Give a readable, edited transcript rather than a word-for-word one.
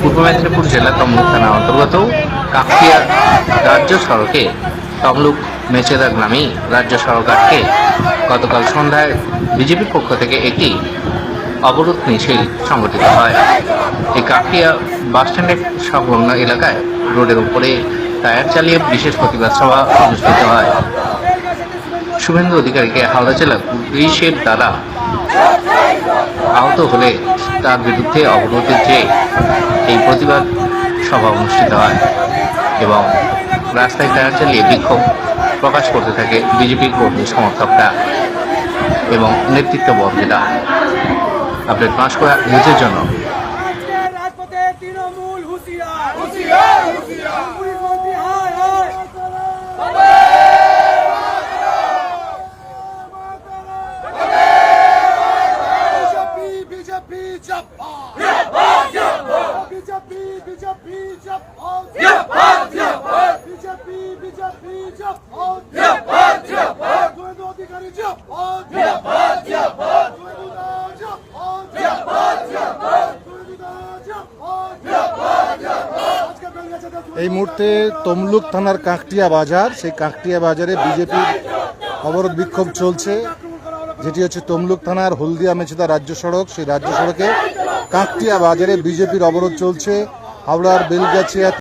পূর্ব মেদিনীপুর জেলার তমলুক থানা অন্তর্গত কাকটিয়া রাজ্য সড়কে তমলুক মেচেদা গ্রামে রাজ্য সড়ক আটকে গতকাল সন্ধ্যায় বিজেপির পক্ষ থেকে একটি অবরোধ মিছিল সংগঠিত হয়। এই কাকটিয়া বাসস্ট্যান্ডের সংলগ্ন এলাকায় রোডের উপরে টায়ার চালিয়ে বিশেষ প্রতিবাদ সভা অনুষ্ঠিত হয়। শুভেন্দু অধিকারীকে হাওড়া জেলা পুলিশের দ্বারা আহত হলে তার বিরুদ্ধে অবরোধের যে এই প্রতিবাদ সভা অনুষ্ঠিত হয় এবং রাস্তায় টায়ার চালিয়ে বিক্ষোভ প্রকাশ করতে থাকে বিজেপির কর্মী সমর্থকরা এবং নেতৃত্ববর্গেরা। আপডেট পাঁশকুড়া নিউজের জন্য এই মুহূর্তে তমলুক থানার কাকটিয়া বাজার, সেই কাকটিয়া বাজারে বিজেপির অবরোধ বিক্ষোভ চলছে, যেটি হচ্ছে তমলুক থানার হলদিয়া মেচেদা রাজ্য সড়ক। সেই রাজ্য সড়কে কাকটিয়া বাজারে বিজেপির অবরোধ চলছে। হাওড়ার বেলগাছিয়া